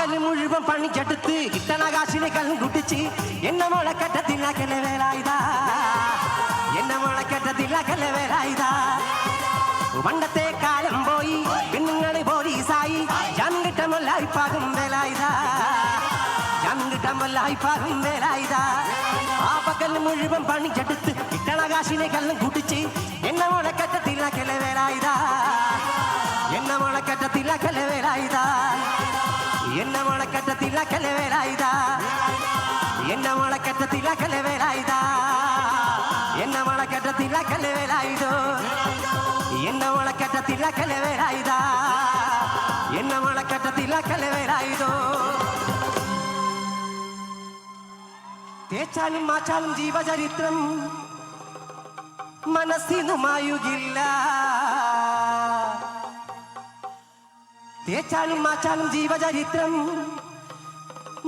പകല് മുഴുവൻ പണിക്കെടുത്ത് കിട്ടണ കാശിനെ കണ്ണും കുട്ടിച്ച് എന്നെ മുളക്കെട്ടത്തിലാക്കലെ വേലായുധാ, എന്നെ മുളക്കെട്ടത്തിലാക്കലെ വേലായുധാ. പണ്ടത്തെ കാലം പോയി പെണ്ണുങ്ങള് പോലീസായി ജാമ്യം കിട്ടമല്ലായി പാകും വേലായുധാ, ജാമ്യം കിട്ടമല്ലായി പാകും വേലായുധാ. ആ പകല് മുഴുവൻ പണിക്കെടുത്ത് കിട്ടണ കാശിനെ കണ്ണും കുട്ടിച്ച് എന്നെ മുളക്കെട്ടത്തിലാക്കലെ വേലായുധാ, എന്നെ മുളക്കെട്ടത്തിലാക്കലെ വേലായുധാ, എന്നെ മുളക്കെട്ടത്തിലാക്കലെ വേലായുധാ, എന്നെ മുളക്കെട്ടത്തിലാക്കലെ വേലായുധാ, എന്നെ മുളക്കെട്ടത്തിലാക്കലെ വേലായുധോ, എന്നെ മുളക്കെട്ടത്തിലാക്കലെ വേലായുധാ, എന്നെ മുളക്കെട്ടത്തിലാക്കലെ വേലായുധോ. തേച്ചാലും മാച്ചാലും ജീവചരിത്രം മനസ്സിനു മായുകില്ല, തേച്ചാലും മാച്ചാലും ജീവചരിത്രം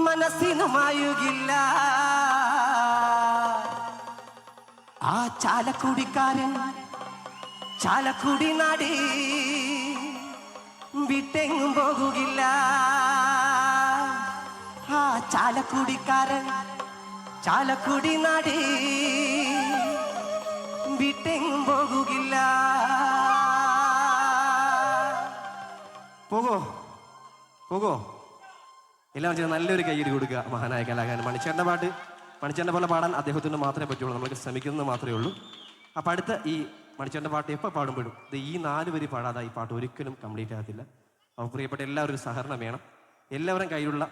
മനസ്സിനു മായുകില്ല. ആ ചാലക്കുടിക്കാരൻ ചാലക്കുടി നാടി വിട്ടെങ്ങും പോകുകില്ല, ആ ചാലക്കുടിക്കാരൻ ചാലക്കുടി നാടി വിട്ടെങ്ങും പോകുകില്ല. പോകോ പോകോ എല്ലാം ചെയ്ത് നല്ലൊരു കയ്യടി കൊടുക്കുക മഹാനായ കലാകാരൻ മണിച്ചേട്ടൻ്റെ പാട്ട്. മണിച്ചേട്ടനെ പോലെ പാടാൻ അദ്ദേഹത്തിന് മാത്രമേ പറ്റുള്ളൂ, നമ്മൾക്ക് ശ്രമിക്കുന്നത് മാത്രമേ ഉള്ളൂ. അപ്പം അടുത്ത ഈ മണിച്ചേട്ടൻ്റെ പാട്ട് എപ്പോൾ പാടുമ്പോഴും ഇത് ഈ 4 വരി പാടാതെ ഈ പാട്ട് ഒരിക്കലും കംപ്ലീറ്റ് ആകത്തില്ല. അപ്പോൾ പ്രിയപ്പെട്ട എല്ലാവരും ഒരു സഹകരണം വേണം. എല്ലാവരും കയ്യിലുള്ള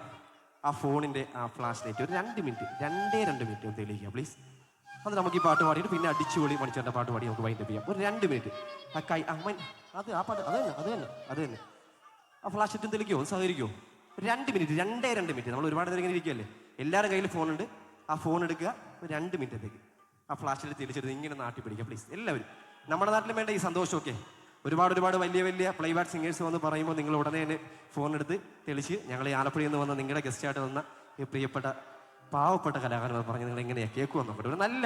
ആ ഫോണിൻ്റെ ആ ഫ്ലാഷ് ലൈറ്റ് ഒരു 2 മിനിറ്റ് 2 മിനിറ്റ് ഒന്ന് തെളിയിക്കുക പ്ലീസ്. അത് നമുക്ക് ഈ പാട്ട് പാടിയിട്ട് പിന്നെ അടിച്ചുപൊളി മണിച്ചേട്ടൻ്റെ പാട്ട് പാടി നമുക്ക് വൈൻഡപ്പ് ചെയ്യാം. ഒരു 2 മിനിറ്റ് ആ കൈ അത് ആ പാട്ട് അത് തന്നെ ആ ഫ്ലാഷ് ലൈറ്റും തെളിക്കുമോ, സഹകരിക്കുമോ? 2 മിനിറ്റ് 2 മിനിറ്റ്. നമ്മൾ ഒരുപാട് നേരം ഇങ്ങനെ ഇരിക്കുകയല്ലേ, എല്ലാവരും കയ്യിൽ ഫോണുണ്ട്. ആ ഫോൺ എടുക്കുക, ഒരു 2 മിനിറ്റത്തേക്ക് ആ ഫ്ലാഷ് ലൈറ്റ് തെളിച്ചെടുത്ത് ഇങ്ങനെ നാട്ടി പിടിക്കുക പ്ലീസ്. എല്ലാവരും നമ്മുടെ നാട്ടിലും വേണ്ട ഈ സന്തോഷമൊക്കെ. ഒരുപാട് വലിയ പ്ലേബാക്ക് സിംഗേഴ്സ് വന്ന് പറയുമ്പോൾ നിങ്ങൾ ഉടനെ തന്നെ ഫോൺ എടുത്ത് തെളിച്ച് ഞങ്ങൾ ഈ ആലപ്പുഴയിൽ നിന്ന് വന്ന നിങ്ങളുടെ ഗസ്റ്റായിട്ട് വന്ന ഈ പ്രിയപ്പെട്ട പാവപ്പെട്ട കലാകാരന്മാർ പറഞ്ഞ് നിങ്ങൾ എങ്ങനെയാണ് കേൾക്കുമെന്ന് നോക്കട്ടെ. ഒരു നല്ല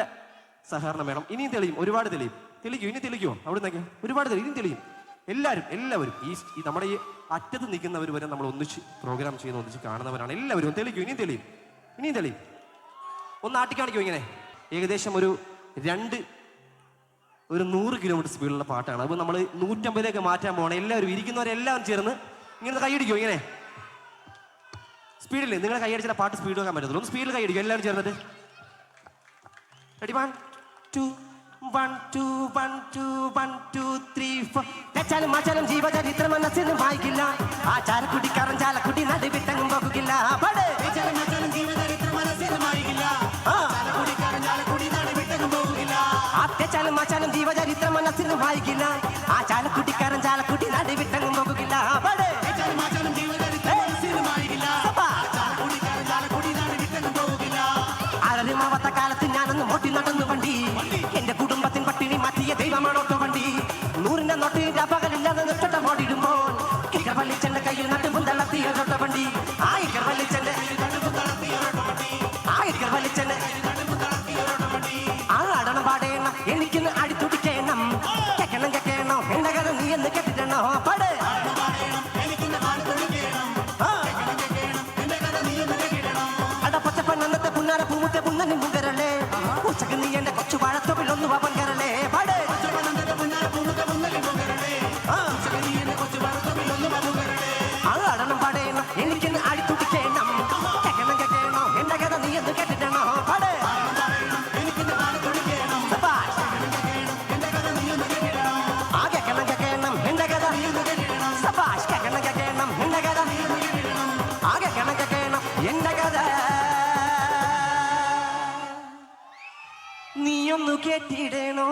സഹകരണം വേണം. ഇനിയും തെളിയും, ഒരുപാട് തെളിയിക്കും. ഇനി തെളിക്കുമോ? അവിടെ നിന്നൊക്കെ ഒരുപാട് ഇനിയും തെളിയും. എല്ലാവരും ഈ നമ്മുടെ ഈ അറ്റത്ത് നിൽക്കുന്നവർ വരെ നമ്മൾ ഒന്നിച്ച് പ്രോഗ്രാം ചെയ്യുന്ന ഒന്നിച്ച് കാണുന്നവരാണ്. എല്ലാവരും തെളിക്കും, ഇനിയും തെളിയും. ഒന്ന് ആട്ടിക്കാണിക്കും. ഇങ്ങനെ ഏകദേശം ഒരു 100 കിലോമീറ്റർ സ്പീഡിലുള്ള പാട്ടാണ്. അപ്പോൾ നമ്മൾ 150ലേക്ക് മാറ്റാൻ പോകണം. എല്ലാവരും ഇരിക്കുന്നവരെല്ലാം ചേർന്ന് ഇങ്ങനെ കൈയടിക്കും. ഇങ്ങനെ സ്പീഡിൽ നിങ്ങൾ കൈയടിച്ചാൽ പാട്ട് സ്പീഡ് വെക്കാൻ പറ്റത്തുള്ളൂ. ഒന്ന് സ്പീഡിൽ കൈയടിക്കും എല്ലാവരും ചേർന്നിട്ട്. റെഡി 1 2 1 2 1 2 1 2 3 4. തെച്ചാലും മാച്ചാലും ജീവചരിത്രം മനസ്സിന് വായിക്കില്ല, ആ ചാലക്കുടിക്കാരൻ ചാലക്കുടി നടി വിട്ടെങ്ങും പോകുകില്ല. തെച്ചാലും മാച്ചാലും ജീവചരിത്രം മനസ്സിന് വായിക്കില്ല, ആ ചാലക്കുടിക്കാരൻ ചാലക്കുടി നടി വിട്ടെങ്ങും പോകുകില്ല. ആരമാവത്ത കാലത്ത് ഞാനൊന്ന് മോട്ടി നടന്നു വണ്ടി, എന്റെ കുടുംബത്തിൻ പട്ടിണി മാറ്റിയ ദൈവമാണോട്ടോ വണ്ടി. 100ന്റെ നോട്ടിന്റെ അപകലില്ലാതെ നിർച്ചോട്ട മോടിടുമ്പോൾ ഇക്കർ വലിച്ചെന്റെ കയ്യിൽ നട്ടുപുന്തളത്തിയൊട്ട വണ്ടി. ആ ഇക്കർ വലിച്ചെന്റെ ആ അടണം പാടേണം എനിക്കൊന്ന് അടിത്തുടിക്കണം, കേക്കണം എന്റെ കഥ നീ എന്ന് കേട്ടിട്ടണോ? പാട് അട പച്ചപ്പൻ അന്നത്തെ പുന്നാര പൂമുത്തെ പുന്നനും മുകരല്ലേ, ഉച്ചക്ക് നീ എന്റെ കൊച്ചു വാഴത്തൊപ്പിൽ ഒന്ന് വാപ്പൻ കയറല്ലേ. പാട് ആ അടണം പാടേണം എനിക്കൊന്ന് അടിത്തുടിക്കണം, കേക്കണം എന്റെ കഥ നീ എന്ന് കേട്ടിട്ടണോ? പാട് നീയൊന്നു കേട്ടിടണോ?